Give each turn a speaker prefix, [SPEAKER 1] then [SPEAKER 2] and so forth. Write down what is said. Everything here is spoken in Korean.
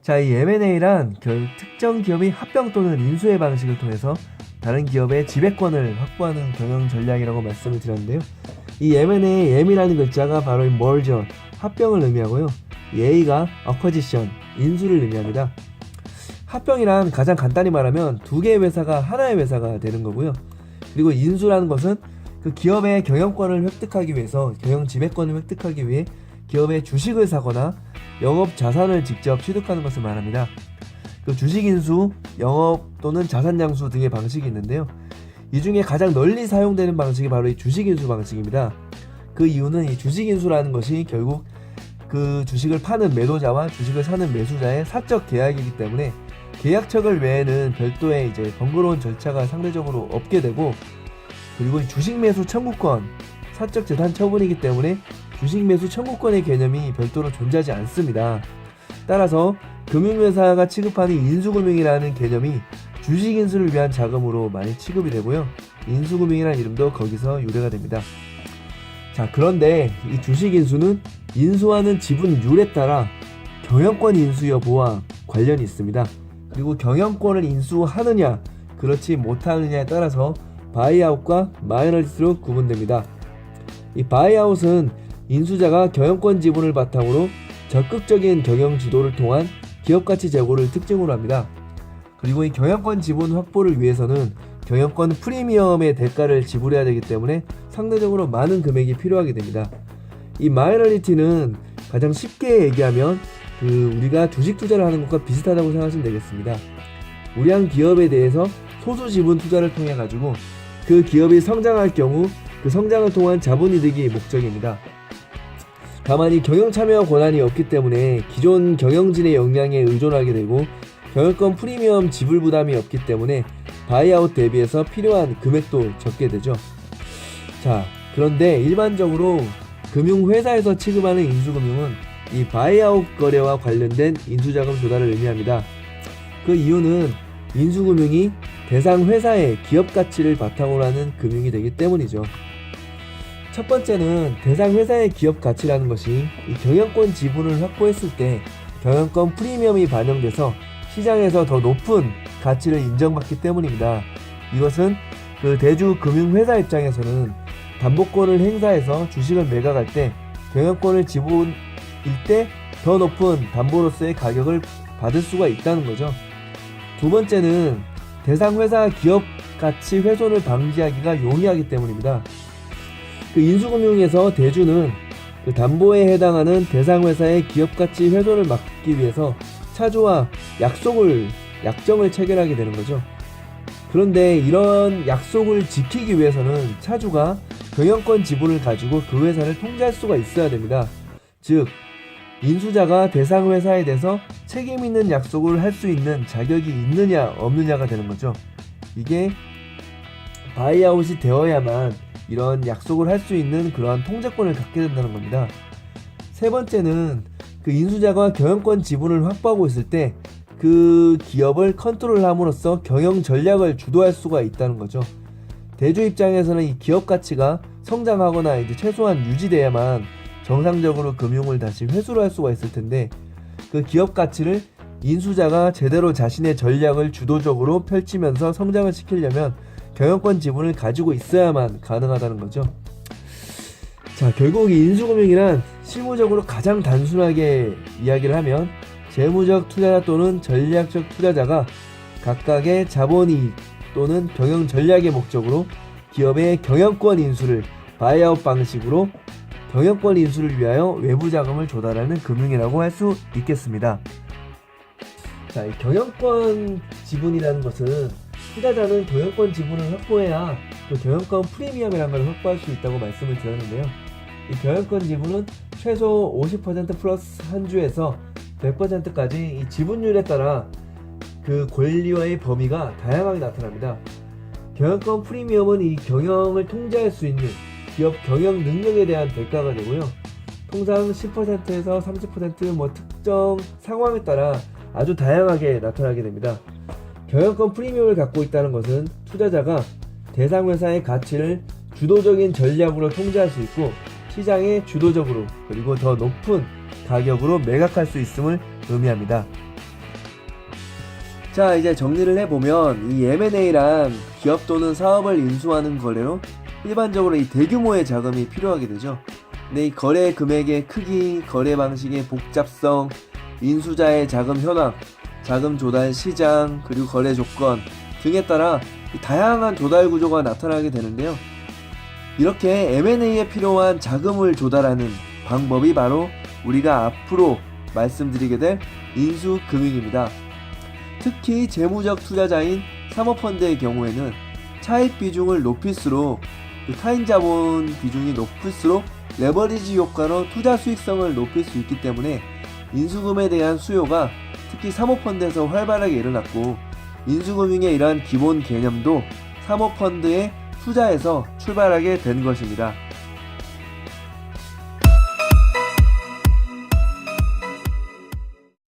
[SPEAKER 1] 자, 이 M&A란 특정 기업이 합병 또는 인수의 방식을 통해서 다른 기업의 지배권을 확보하는 경영 전략이라고 말씀을 드렸는데요. 이 M&A의 M이라는 글자가 바로 이 merger, 합병을 의미하고요. 이 A가 acquisition, 인수를 의미합니다. 합병이란 가장 간단히 말하면 두 개의 회사가 하나의 회사가 되는 거고요. 그리고 인수라는 것은 그 기업의 경영권을 획득하기 위해서, 경영 지배권을 획득하기 위해 기업의 주식을 사거나 영업 자산을 직접 취득하는 것을 말합니다. 그 주식 인수, 영업 또는 자산 양수 등의 방식이 있는데요. 이 중에 가장 널리 사용되는 방식이 바로 이 주식 인수 방식입니다. 그 이유는 이 주식 인수라는 것이 결국 그 주식을 파는 매도자와 주식을 사는 매수자의 사적 계약이기 때문에 계약처കൾ 외에는 별도의 이제 번거로운 절차가 상대적으로 없게 되고, 그리고 이 주식 매수 청구권, 사적 재산 처분이기 때문에 주식 매수 청구권의 개념이 별도로 존재하지 않습니다. 따라서 금융회사가 취급하는 인수금융이라는 개념이 주식 인수를 위한 자금으로 많이 취급이 되고요. 인수금융이라는 이름도 거기서 유래가 됩니다. 자, 그런데 이 주식 인수는 인수하는 지분율에 따라 경영권 인수 여부와 관련이 있습니다. 그리고 경영권을 인수하느냐 그렇지 못하느냐에 따라서 바이아웃과 마이너리티로 구분됩니다. 이 바이아웃은 인수자가 경영권 지분을 바탕으로 적극적인 경영 지도를 통한 기업 가치 제고를 특징으로 합니다. 그리고 이 경영권 지분 확보를 위해서는 경영권 프리미엄의 대가를 지불해야 되기 때문에 상대적으로 많은 금액이 필요하게 됩니다. 이 마이너리티는 가장 쉽게 얘기하면 우리가 주식 투자를 하는 것과 비슷하다고 생각하시면 되겠습니다. 우리 한 기업에 대해서 소수 지분 투자를 통해 가지고 그 기업이 성장할 경우 그 성장을 통한 자본이득이 목적입니다. 다만 이 경영 참여 권한이 없기 때문에 기존 경영진의 역량에 의존하게 되고 경영권 프리미엄 지불 부담이 없기 때문에 바이아웃 대비해서 필요한 금액도 적게 되죠. 자, 그런데 일반적으로 금융회사에서 취급하는 인수금융은 이 바이아웃 거래와 관련된 인수자금 조달을 의미합니다. 그 이유는 인수금융이 대상 회사의 기업 가치를 바탕으로 하는 금융이 되기 때문이죠. 첫 번째는 대상 회사의 기업 가치라는 것이 이 경영권 지분을 확보했을 때 경영권 프리미엄이 반영돼서 시장에서 더 높은 가치를 인정받기 때문입니다. 이것은 그 대주 금융회사 입장에서는 담보권을 행사해서 주식을 매각할 때 경영권을 지분일 때 더 높은 담보로서의 가격을 받을 수가 있다는 거죠. 두 번째는 대상 회사 기업 가치 훼손을 방지하기가 용이하기 때문입니다. 그 인수금융에서 대주는 그 담보에 해당하는 대상 회사의 기업 가치 훼손을 막기 위해서 차주와 약정을 체결하게 되는 거죠. 그런데 이런 약속을 지키기 위해서는 차주가 경영권 지분을 가지고 그 회사를 통제할 수가 있어야 됩니다. 즉, 인수자가 대상 회사에 대해서 책임 있는 약속을 할 수 있는 자격이 있느냐 없느냐가 되는 거죠. 이게 바이아웃이 되어야만 이런 약속을 할 수 있는 그러한 통제권을 갖게 된다는 겁니다. 세 번째는 그 인수자가 경영권 지분을 확보하고 있을 때 그 기업을 컨트롤함으로써 경영 전략을 주도할 수가 있다는 거죠. 대주 입장에서는 이 기업 가치가 성장하거나 이제 최소한 유지돼야만 정상적으로 금융을 다시 회수를 할 수가 있을 텐데, 그 기업 가치를 인수자가 제대로 자신의 전략을 주도적으로 펼치면서 성장을 시키려면 경영권 지분을 가지고 있어야만 가능하다는 거죠. 자, 결국 이 인수금융이란 실무적으로 가장 단순하게 이야기를 하면 재무적 투자자 또는 전략적 투자자가 각각의 자본이익 또는 경영 전략의 목적으로 기업의 경영권 인수를 바이아웃 방식으로 경영권 인수를 위하여 외부 자금을 조달하는 금융이라고 할 수 있겠습니다. 자, 이 경영권 지분이라는 것은 투자자는 경영권 지분을 확보해야 그 경영권 프리미엄이라는 걸 확보할 수 있다고 말씀을 드렸는데요. 이 경영권 지분은 최소 50% 플러스 한 주에서 100%까지 이 지분율에 따라 그 권리와의 범위가 다양하게 나타납니다. 경영권 프리미엄은 이 경영을 통제할 수 있는 기업 경영 능력에 대한 대가가 되고요. 통상 10%에서 30% 특정 상황에 따라 아주 다양하게 나타나게 됩니다. 경영권 프리미엄을 갖고 있다는 것은 투자자가 대상 회사의 가치를 주도적인 전략으로 통제할 수 있고 시장에 주도적으로 그리고 더 높은 가격으로 매각할 수 있음을 의미합니다. 자, 이제 정리를 해보면 이 M&A란 기업 또는 사업을 인수하는 거래로 일반적으로 이 대규모의 자금이 필요하게 되죠. 근데 이 거래 금액의 크기, 거래 방식의 복잡성, 인수자의 자금 현황, 자금 조달 시장, 그리고 거래 조건 등에 따라 이 다양한 조달 구조가 나타나게 되는데요. 이렇게 M&A에 필요한 자금을 조달하는 방법이 바로 우리가 앞으로 말씀드리게 될 인수금융입니다. 특히 재무적 투자자인 사모펀드의 경우에는 차입 비중을 높일수록 타인 자본 비중이 높을수록 레버리지 효과로 투자 수익성을 높일 수 있기 때문에 인수금에 대한 수요가 특히 사모펀드에서 활발하게 일어났고, 인수금융의 이러한 기본 개념도 사모펀드의 투자에서 출발하게 된 것입니다.